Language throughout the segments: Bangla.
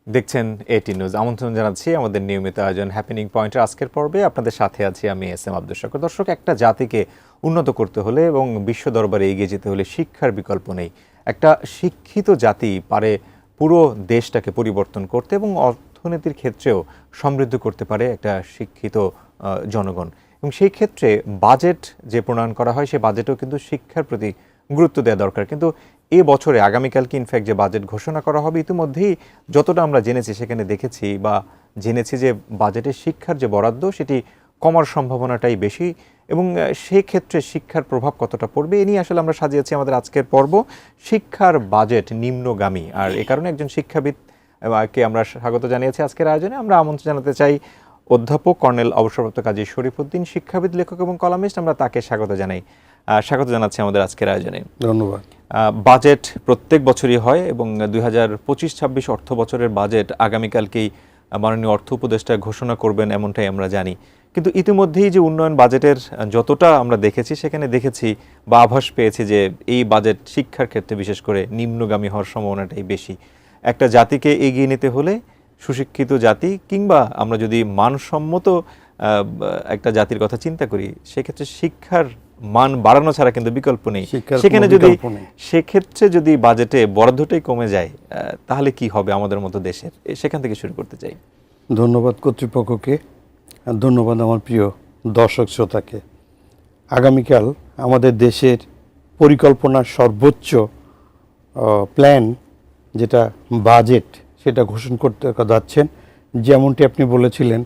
দেখছেন এটি নিউজ। আমন্ত্রণ জানাচ্ছি আমাদের নিয়মিত আয়োজন হ্যাপেনিং পয়েন্টের আজকের পর্বে। আপনাদের সাথে আছি আমি এস এম আব্দুল শাকুর। দর্শক, একটা জাতিকে উন্নত করতে হলে এবং বিশ্ব দরবারে এগিয়ে যেতে হলে শিক্ষার বিকল্প নেই। একটা শিক্ষিত জাতি পারে পুরো দেশটাকে পরিবর্তন করতে এবং অর্থনীতির ক্ষেত্রেও সমৃদ্ধ করতে পারে একটা শিক্ষিত জনগণ। এবং সেই ক্ষেত্রে বাজেট যে প্রণয়ন করা হয় সেই বাজেটেও কিন্তু শিক্ষার প্রতি গুরুত্ব দেওয়া দরকার। কিন্তু এ বছরে আগামীকালকে ইনফ্যাক্ট যে বাজেট ঘোষণা করা হবে, ইতিমধ্যেই যতটা আমরা জেনেছি সেখানে দেখেছি বা জেনেছি যে বাজেটের শিক্ষার যে বরাদ্দ সেটি কমার সম্ভাবনাটাই বেশি। এবং সেক্ষেত্রে শিক্ষার প্রভাব কতটা পড়বে এ নিয়ে আসলে আমরা সাজিয়েছি আমাদের আজকের পর্ব, শিক্ষার বাজেট নিম্নগামী। আর এ কারণে একজন শিক্ষাবিদ কে আমরা স্বাগত জানিয়েছি আজকের আয়োজনে। আমরা আমন্ত্রণ জানাতে চাই অধ্যাপক কর্নেল অবসরপ্রাপ্ত কাজী শরীফউদ্দীন, শিক্ষাবিদ, লেখক এবং কলামিস্ট। আমরা তাকে স্বাগত জানাই। স্বাগত জানাচ্ছি আমাদের আজকের আয়োজনে। ধন্যবাদ। বাজেট প্রত্যেক বছরই হয় এবং 2025-26 অর্থ বছরের বাজেট আগামীকালকেই মাননীয় অর্থ উপদেষ্টা ঘোষণা করবেন এমনটাই আমরা জানি। কিন্তু ইতিমধ্যেই যে উন্নয়ন বাজেটের যতটা আমরা দেখেছি সেখানে দেখেছি বা আভাস পেয়েছি যে এই বাজেট শিক্ষার ক্ষেত্রে বিশেষ করে নিম্নগামী হওয়ার সম্ভাবনাটাই বেশি। একটা জাতিকে এগিয়ে নিতে হলে সুশিক্ষিত জাতি কিংবা আমরা যদি মানসম্মত একটা জাতির কথা চিন্তা করি সেক্ষেত্রে শিক্ষার মান বাড়ানো ছাড়া কিন্তু বিকল্প নেই। সেখানে যদি সেক্ষেত্রে যদি বাজেটে বরাদ্দটাই কমে যায় তাহলে কি হবে আমাদের মতো দেশের? সেখান থেকে শুরু করতে চাই। ধন্যবাদ কর্তৃপক্ষকে, ধন্যবাদ আমার প্রিয় দর্শক শ্রোতাকে। আগামীকাল আমাদের দেশের পরিকল্পনার সর্বোচ্চ প্ল্যান যেটা বাজেট সেটা ঘোষণা করতে যাচ্ছেন। যেমনটি আপনি বলেছিলেন,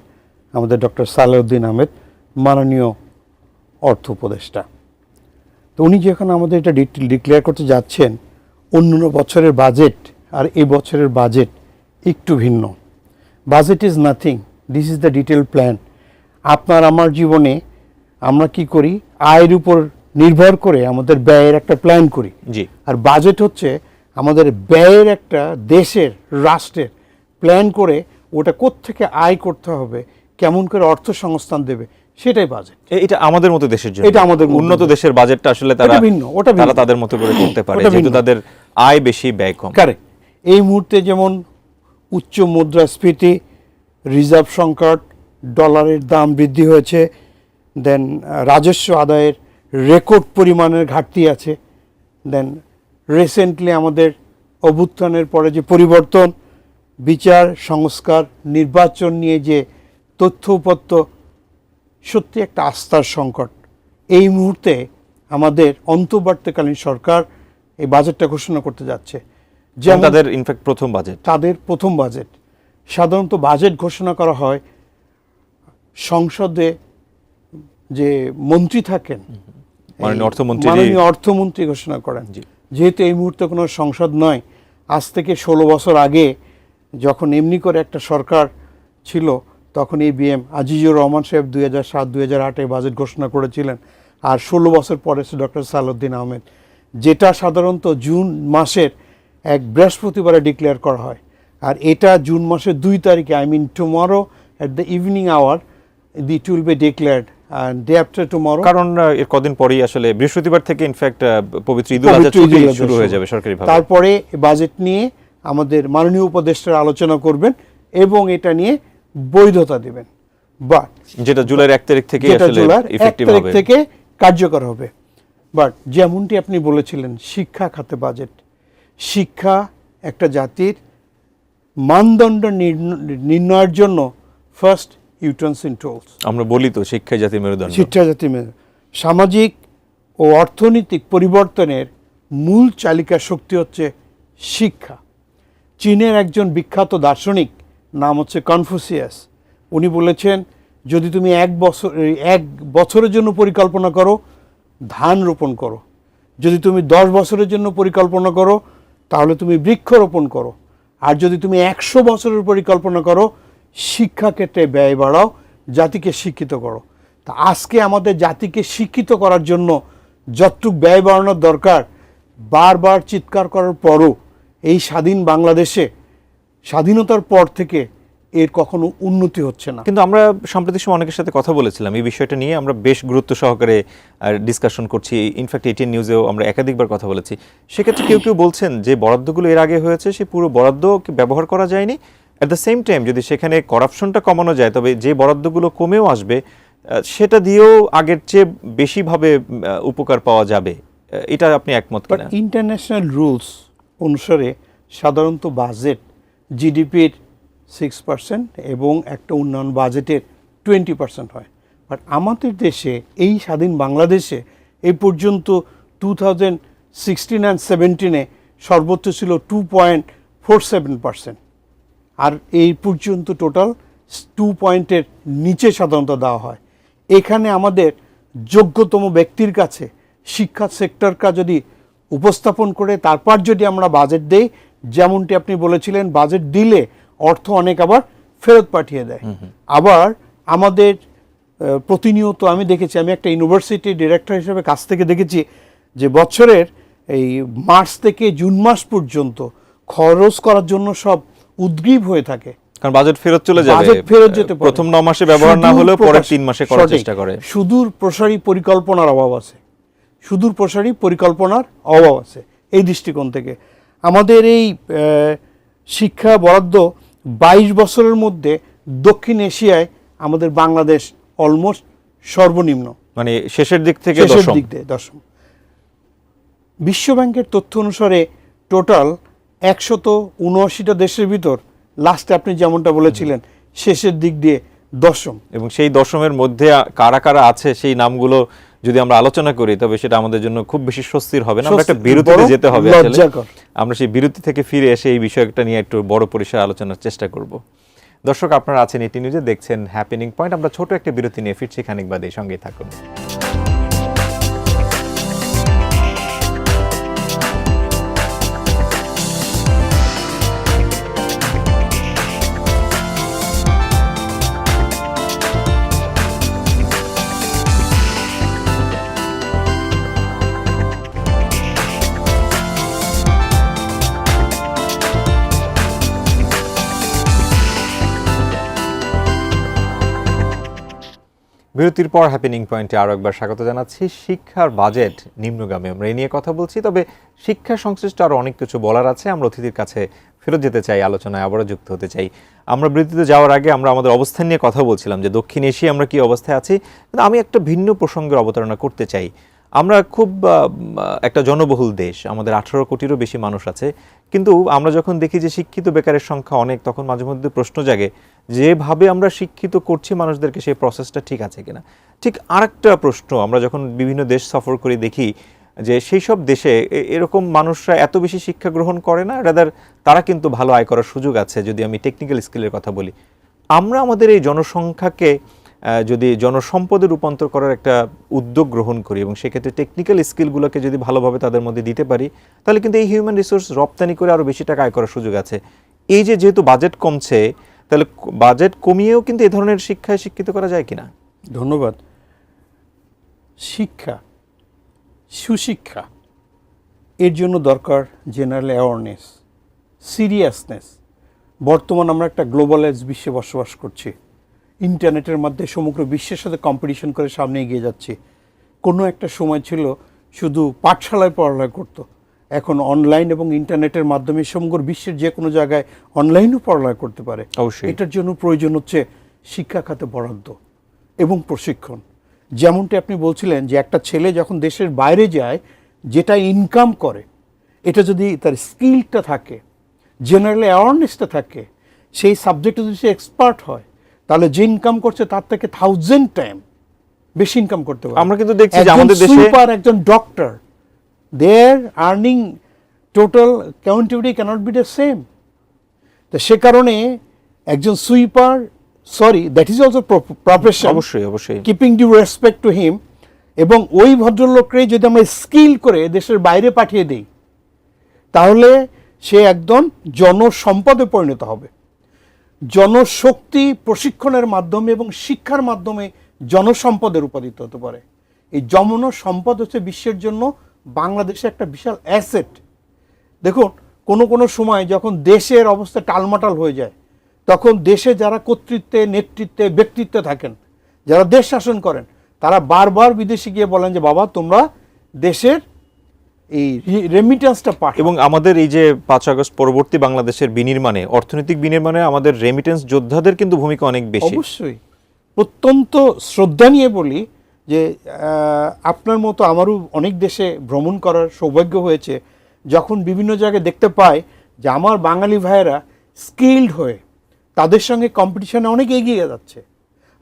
আমাদের ডক্টর সালেউদ্দিন আহমেদ মাননীয় অর্থ উপদেষ্টা, তো উনি যখন আমাদের এটা ডিক্লেয়ার করতে যাচ্ছেন, অন্য বছরের বাজেট আর এই বছরের বাজেট একটু ভিন্ন। Budget is nothing, this is the detail plan. আপনার আমার জীবনে আমরা কি করি, আয়ের উপর নির্ভর করে আমাদের ব্যয়ের একটা প্ল্যান করি। জি। আর বাজেট হচ্ছে আমাদের ব্যয়ের একটা দেশের রাষ্ট্রের প্ল্যান করে ওটা কোত্থেকে আয় করতে হবে, কেমন করে অর্থ সংস্থান দেবে, সেটাই বাজেট। এটা আমাদের মতো দেশের জন্য, এটা আমাদের উন্নত দেশের বাজেটটা আসলে তারা ভিন্ন, তারা তাদের মতো করে করতে পারে যেহেতু তাদের আয় বেশি ব্যয় কম। কারেক্ট। এই মুহূর্তে যেমন উচ্চ মুদ্রাস্ফীতি, রিজার্ভ সংকট, ডলারের দাম বৃদ্ধি হয়েছে, দেন রাজস্ব আদায়ের রেকর্ড পরিমাণের ঘাটতি আছে, দেন রিসেন্টলি আমাদের অভ্যুত্থানের পরে যে পরিবর্তন, বিচার সংস্কার, নির্বাচন নিয়ে যে তথ্য উপাত্ত, সত্যি একটা আস্থার সংকট। এই মুহূর্তে আমাদের অন্তর্বর্তীকালীন সরকার এই বাজেটটা ঘোষণা করতে যাচ্ছে, যেমন তাদের ইনফ্যাক্ট প্রথম বাজেট। তাদের প্রথম বাজেট। সাধারণত বাজেট ঘোষণা করা হয় সংসদে যে মন্ত্রী থাকেন, মাননীয় অর্থমন্ত্রী ঘোষণা করেন। যেহেতু এই মুহূর্তে কোনো সংসদ নয়, আজ থেকে 16 বছর আগে যখন এমনি করে একটা সরকার ছিল তখন এই বিএম আজিজুর রহমান সাহেব 2007-2008 বাজেট ঘোষণা করেছিলেন। আর 16 বছর পরে ডক্টর সালেউদ্দিন আহমেদ, যেটা সাধারণত জুন মাসের এক বৃহস্পতিবারে ডিক্লেয়ার করা হয়। আর এটা জুন মাসের 2 তারিখে, I mean tomorrow at the evening hour it will be declared day after tomorrow. কারণ এর কদিন পরেই আসলে বৃহস্পতিবার থেকে ইনফ্যাক্ট পবিত্র ঈদুল আজহা শুরু হয়ে যাবে সরকারিভাবে। তারপরে বাজেট নিয়ে আমাদের মাননীয় উপদেষ্টারা আলোচনা করবেন এবং এটা নিয়ে বৈধতা দেবেন, বাট যেটা জুলাইয়ের 1 তারিখ থেকে আসলে ইফেক্টিভ হবে, থেকে কার্যকর হবে। বাট যেমনটি আপনি বলেছিলেন, শিক্ষা খাতে বাজেট, শিক্ষা একটা জাতির মানদণ্ড নির্ণয়ের জন্য ফার্স্ট ইউটেন্সিল টুলস। আমরা বলি তো শিক্ষা জাতির মেরুদণ্ড। শিক্ষা জাতির মেরুদণ্ড। সামাজিক ও অর্থনৈতিক পরিবর্তনের মূল চালিকা শক্তি হচ্ছে শিক্ষা। চীনের একজন বিখ্যাত দার্শনিক নাম হচ্ছে কনফুসিয়াস, উনি বলেছেন, যদি তুমি এক বছরের জন্য পরিকল্পনা করো, ধান রোপণ করো। যদি তুমি 10 বছরের জন্য পরিকল্পনা করো, তাহলে তুমি বৃক্ষরোপণ করো। আর যদি তুমি 100 বছরের পরিকল্পনা করো, শিক্ষাক্ষেত্রে ব্যয় বাড়াও, জাতিকে শিক্ষিত করো। তা আজকে আমাদের জাতিকে শিক্ষিত করার জন্য যতটুকু ব্যয় বাড়ানোর দরকার, বারবার চিৎকার করার পরও এই স্বাধীন বাংলাদেশে স্বাধীনতার পর থেকে এর কখনো উন্নতি হচ্ছে না। কিন্তু আমরা সাম্প্রতিক সময় অনেকের সাথে কথা বলেছিলাম এই বিষয়টা নিয়ে, আমরা বেশ গুরুত্ব সহকারে ডিসকাশন করছি। ইনফ্যাক্ট এটিএন নিউজেও আমরা একাধিকবার কথা বলেছি। সেক্ষেত্রে কেউ কেউ বলছেন যে বরাদ্দগুলো এর আগে হয়েছে, সে পুরো বরাদ্দ ব্যবহার করা যায়নি, অ্যাট দ্য সেম টাইম যদি সেখানে করাপশনটা কমানো যায়, তবে যে বরাদ্দগুলো কমেও আসবে সেটা দিয়েও আগের চেয়ে বেশিভাবে উপকার পাওয়া যাবে। এটা আপনি একমত বাট কিনা? ইন্টারন্যাশনাল রুলস অনুসারে সাধারণত বাজেট জিডিপির 6% এবং একটা উন্নয়ন বাজেটের 20% হয়। বাট আমাদের দেশে, এই স্বাধীন বাংলাদেশে এই পর্যন্ত 2016 অ্যান্ড 17-এ সর্বোচ্চ ছিল 2.47%, আর এই পর্যন্ত টোটাল 2 পয়েন্টের নিচে সাধারণত দেওয়া হয়। এখানে আমাদের যোগ্যতম ব্যক্তির কাছে শিক্ষা সেক্টরটা যদি উপস্থাপন করে তারপর যদি আমরা বাজেট দেই, যেমনটি আপনি বলেছিলেন, বাজেট দিলে অর্থ অনেক আবার ফেরত পাঠিয়ে দেয়। আবার আমাদের প্রতিনিয়ত আমি দেখেছি, আমি একটা ইউনিভার্সিটি ডিরেক্টর হিসেবে কাছ থেকে দেখেছি যে বছরের এই মার্চ থেকে জুন মাস পর্যন্ত খরচ করার জন্য সব উদ্গ্রীব হয়ে থাকে, কারণ বাজেট ফেরত চলে যাবে, বাজেট ফেরত যেতে পারে। প্রথম 9 মাসে ব্যবহার না হলেও পরের 3 মাসে করার চেষ্টা করে। সুদূর প্রসারী পরিকল্পনার অভাব আছে, সুদূর প্রসারী পরিকল্পনার অভাব আছে। এই দৃষ্টিকোণ থেকে আমাদের এই শিক্ষা বরাদ্দ 22 বছরের মধ্যে দক্ষিণ এশিয়ায় আমাদের বাংলাদেশ অলমোস্ট সর্বনিম্ন, মানে শেষের দিক থেকে দশম। বিশ্বব্যাংকের তথ্য অনুসারে টোটাল 179টা দেশের ভিতর লাস্টে আপনি যেমনটা বলেছিলেন শেষের দিক দিয়ে দশম। এবং সেই দশমের মধ্যে কারা কারা আছে সেই নামগুলো যদি আমরা আলোচনা করি তবে সেটা আমাদের জন্য খুব বেশি স্বস্তির হবে না। আমরা একটা বিরতিতে যেতে হবে আসলে, আমরা সেই বিরতি থেকে ফিরে এসে এই বিষয়টা নিয়ে একটু বড় পরিসরে আলোচনার চেষ্টা করব। দর্শক, আপনারা আছেন ইটি নিউজে, দেখছেন হ্যাপেনিং পয়েন্ট। আমরা ছোট একটা বিরতি নিয়ে ফিরছি খানিক বাদে, সঙ্গেই থাকুন। বিরতির পর হ্যাপেনিং পয়েন্টে আরও একবার স্বাগত জানাচ্ছি। শিক্ষার বাজেট নিম্নগামী, আমরা এই নিয়ে কথা বলছি, তবে শিক্ষা সংশ্লিষ্ট আরও অনেক কিছু বলার আছে। আমরা অতিথির কাছে ফেরত যেতে চাই, আলোচনায় আবারও যুক্ত হতে চাই। আমরা বিরতিতে যাওয়ার আগে আমরা আমাদের অবস্থান নিয়ে কথা বলছিলাম যে দক্ষিণ এশিয়া আমরা কি অবস্থায় আছি, কিন্তু আমি একটা ভিন্ন প্রসঙ্গের অবতারণা করতে চাই। আমরা খুব একটা জনবহুল দেশ, আমাদের 18 কোটিরও বেশি মানুষ আছে, কিন্তু আমরা যখন দেখি যে শিক্ষিত বেকারের সংখ্যা অনেক, তখন মাঝে মধ্যে প্রশ্ন জাগে যেভাবে আমরা শিক্ষিত করছি মানুষদেরকে, সেই প্রসেসটা ঠিক আছে কিনা। ঠিক আরেকটা প্রশ্ন, আমরা যখন বিভিন্ন দেশ সফর করে দেখি যে সেই সব দেশে এরকম মানুষরা এত বেশি শিক্ষা গ্রহণ করে না, রাদার তারা কিন্তু ভালো আয় করার সুযোগ আছে। যদি আমি টেকনিক্যাল স্কিলের কথা বলি, আমরা আমাদের এই জনসংখ্যাকে যদি জনসম্পদে রূপান্তর করার একটা উদ্যোগ গ্রহণ করি এবং সেক্ষেত্রে টেকনিক্যাল স্কিলগুলোকে যদি ভালোভাবে তাদের মধ্যে দিতে পারি, তাহলে কিন্তু এই হিউম্যান রিসোর্স রপ্তানি করে আরও বেশি টাকা আয় করার সুযোগ আছে। এই যেহেতু বাজেট কমছে, তাহলে বাজেট কমিয়েও কিন্তু এ ধরনের শিক্ষায় শিক্ষিত করা যায় কিনা? ধন্যবাদ। শিক্ষা, সুশিক্ষা, এর জন্য দরকার জেনারেল অ্যাওয়ারনেস, সিরিয়াসনেস। বর্তমান আমরা একটা গ্লোবালাইজ বিশ্বে বসবাস করছি, ইন্টারনেটের মাধ্যমে সমগ্র বিশ্বের সাথে কম্পিটিশন করে সামনে এগিয়ে যাচ্ছি। কোনো একটা সময় ছিল শুধু পাঠশালায় পড়ালেখা করতো, এখন অনলাইন এবং ইন্টারনেটের মাধ্যমে সমগ্র বিশ্বের যে কোনো জায়গায় অনলাইনও পড়ালেখা করতে পারে। অবশ্যই এটার জন্য প্রয়োজন হচ্ছে শিক্ষা খাতে বরাদ্দ এবং প্রশিক্ষণ। যেমনটি আপনি বলছিলেন যে একটা ছেলে যখন দেশের বাইরে যায়, যেটা ইনকাম করে, এটা যদি তার স্কিলটা থাকে, জেনারেল অ্যাওয়ারনেসটা থাকে, সেই সাবজেক্টে যদি সে এক্সপার্ট হয়, তাহলে যে ইনকাম করছে তার থেকে 1000 টাইম বেশি ইনকাম করতে পারে। আমরা কিন্তু দেখছি যে আমাদের দেশে একজন doctor, their earning total countivity cannot be the same. তো সে কারণে একজন sweeper, that is also profession, অবশ্যই keeping due respect to him, এবং ওই ভদ্রলোককে যদি আমরা স্কিল করে দেশের বাইরে পাঠিয়ে দিই, তাহলে সে একদম জনসম্পদে পরিণত হবে। জনশক্তি প্রশিক্ষণের মাধ্যমে এবং শিক্ষার মাধ্যমে জনসম্পদে রূপান্তরিত হতে পারে। এই জনসম্পদ হচ্ছে বিশ্বের জন্য বাংলাদেশে একটা বিশাল অ্যাসেট। দেখুন, কোনো সময় যখন দেশের অবস্থা টালমাটাল হয়ে যায়, তখন দেশে যারা কর্তৃত্বে, নেতৃত্বে, ব্যক্তিত্বে থাকেন, যারা দেশ শাসন করেন, তারা বারবার বিদেশে গিয়ে বলেন যে বাবা, তোমরা দেশের এই রেমিটেন্সটা পাঠায়। এবং আমাদের এই যে 5 আগস্ট পরবর্তী বাংলাদেশের বিনির্মাণে, অর্থনৈতিক বিনির্মাণে আমাদের রেমিটেন্স যোদ্ধাদের কিন্তু ভূমিকা অনেক বেশি। অবশ্যই অত্যন্ত শ্রদ্ধা নিয়ে বলি যে আপনার মতো আমারও অনেক দেশে ভ্রমণ করার সৌভাগ্য হয়েছে, যখন বিভিন্ন জায়গায় দেখতে পাই যে আমার বাঙালি ভাইয়েরা স্কিল্ড হয়ে তাদের সঙ্গে কম্পিটিশনে অনেক এগিয়ে যাচ্ছে,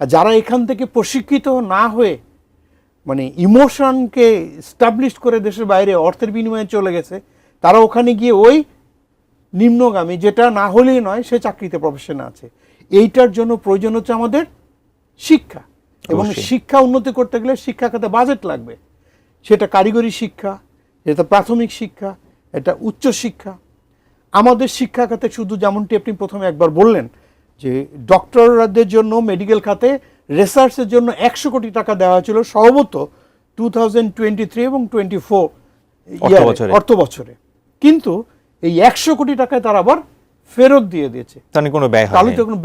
আর যারা এখান থেকে প্রশিক্ষিত না হয়ে মানে ইমোশনকে স্টাবলিশ করে দেশের বাইরে অর্থের বিনিময়ে চলে গেছে, তারা ওখানে গিয়ে ওই নিম্নগামী, যেটা না হলেই নয়, সে চাকরিতে প্রফেশনে আছে। এইটার জন্য প্রয়োজন হচ্ছে আমাদের শিক্ষা, এবং অবশ্যই। শিক্ষা উন্নতি করতে গেলে শিক্ষা খাতে বাজেট লাগবে। সেটা কারিগরি শিক্ষা, এটা প্রাথমিক শিক্ষা, এটা উচ্চ শিক্ষা। আমাদের শিক্ষা খাতে শুধু যেমনটি আপনি প্রথমে একবার বললেন যে ডক্টরদের জন্য মেডিকেল খাতে রিসার্চের জন্য 100 কোটি টাকা দেওয়া হয়েছিল সম্ভবত 2023 এবং 24 অর্থ বছরে, কিন্তু এই 100 কোটি টাকায় তারা আবার ফেরত দিয়ে দিয়েছে। তার কোনো ব্যয় হয় তাহলে তো কোনো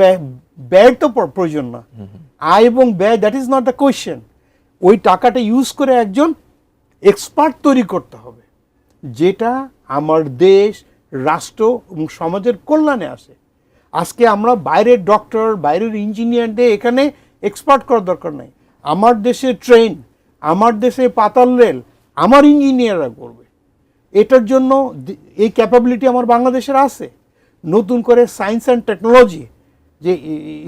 ব্যয়ের তো প্রয়োজন না। আয় এবং ব্যয়, that is not the question. ওই টাকাটা ইউজ করে একজন এক্সপার্ট তৈরি করতে হবে, যেটা আমার দেশ, রাষ্ট্র এবং সমাজের কল্যাণে আসে। আজকে আমরা বাইরের ডক্টর, বাইরের ইঞ্জিনিয়ারদের এখানে এক্সপার্ট করার দরকার নাই। আমার দেশে ট্রেন, আমার দেশে পাতাল রেল আমার ইঞ্জিনিয়াররা করবে। এটার জন্য এই ক্যাপাবিলিটি আমার বাংলাদেশের আছে। নতুন করে সায়েন্স অ্যান্ড টেকনোলজি যে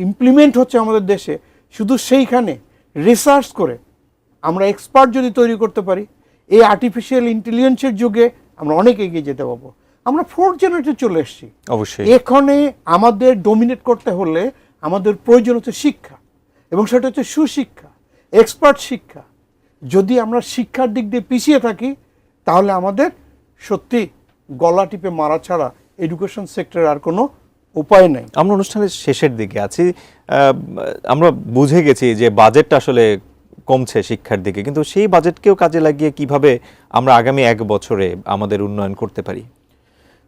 ইমপ্লিমেন্ট হচ্ছে আমাদের দেশে, শুধু সেইখানে রিসার্চ করে আমরা এক্সপার্ট যদি তৈরি করতে পারি, এই আর্টিফিশিয়াল ইন্টেলিজেন্সের যুগে আমরা অনেক এগিয়ে যেতে পারবো। আমরা 4th জেনারেশনে চলে এসেছি। অবশ্যই এখানে আমাদের ডমিনেট করতে হলে আমাদের প্রয়োজন হচ্ছে শিক্ষা, এবং সেটা হচ্ছে সুশিক্ষা, এক্সপার্ট শিক্ষা। যদি আমরা শিক্ষার দিক দিয়ে পিছিয়ে থাকি, তাহলে আমাদের সত্যি গলা টিপে মারা ছাড়া এডুকেশন সেক্টরে আর কোনো উপায় নেই। আমরা অনুষ্ঠানের শেষের দিকে আছি। আমরা বুঝে গেছি যে বাজেটটা আসলে কমছে শিক্ষার দিকে, কিন্তু সেই বাজেটকেও কাজে লাগিয়ে কিভাবে আমরা আগামী 1 বছরে আমাদের উন্নয়ন করতে পারি?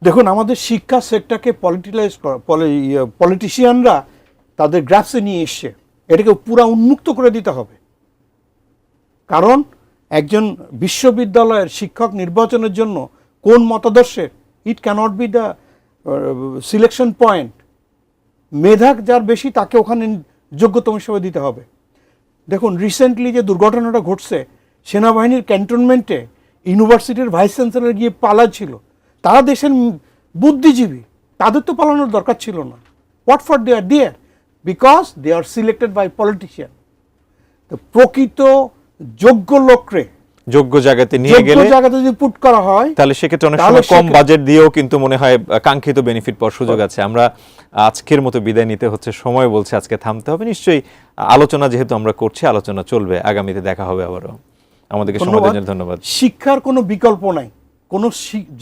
দেখুন, আমাদের শিক্ষা সেক্টরকে পলিটিলাইজ করা, পলিটিশিয়ানরা তাদের গ্রাফসে নিয়ে এসছে, এটাকে পুরা উন্মুক্ত করে দিতে হবে। কারণ একজন বিশ্ববিদ্যালয়ের শিক্ষক নির্বাচনের জন্য কোন মতাদর্শের, it cannot be the selection point. মেধা যার বেশি তাকে ওখানে যোগ্যতম হিসেবে দিতে হবে। দেখুন, রিসেন্টলি যে দুর্ঘটনাটা ঘটছে, সেনাবাহিনীর ক্যান্টনমেন্টে ইউনিভার্সিটির ভাইস চ্যান্সেলর গিয়ে পালাচ্ছিল। তারা দেশের বুদ্ধিজীবী, তাদের তো পালানোর দরকার ছিল না। What for they are there? Because they are selected by politician. তো প্রকৃত যোগ্য লোকরে যোগ্য জায়গাতে নিয়ে গেলে, যোগ্য জায়গাতে যদি পুট করা হয়, তাহলে সেক্ষেত্রে অনেক তাহলে সময় কম বাজেট দিয়েও কিন্তু মনে হয় কাঙ্ক্ষিত বেনিফিট পাওয়ার সুযোগ আছে। আমরা আজকের মতো বিদায় নিতে হচ্ছে, সময় বলছে আজকে থামতে হবে। নিশ্চয়ই আলোচনা যেহেতু আমরা করছি, আলোচনা চলবে, আগামীতে দেখা হবে আবারও। আমাদেরকে সময় দেওয়ার জন্য ধন্যবাদ। শিক্ষার কোনো বিকল্প নাই। কোনো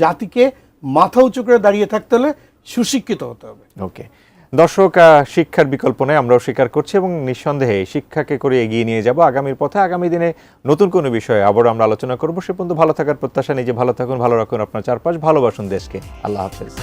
জাতিকে মাথা উঁচু করে দাঁড়িয়ে থাকতে হলে সুশিক্ষিত হতে হবে। ওকে দর্শক, শিক্ষার বিকল্প নেই, আমরাও স্বীকার করছি, এবং নিঃসন্দেহে শিক্ষাকে করে এগিয়ে নিয়ে যাব আগামীর পথে। আগামী দিনে নতুন কোনো বিষয়ে আবারও আমরা আলোচনা করবো। সে পর্যন্ত ভালো থাকার প্রত্যাশা, নিজে ভালো থাকুন, ভালো রাখুন আপনার চারপাশ, ভালোবাসুন দেশকে। আল্লাহ হাফেজ।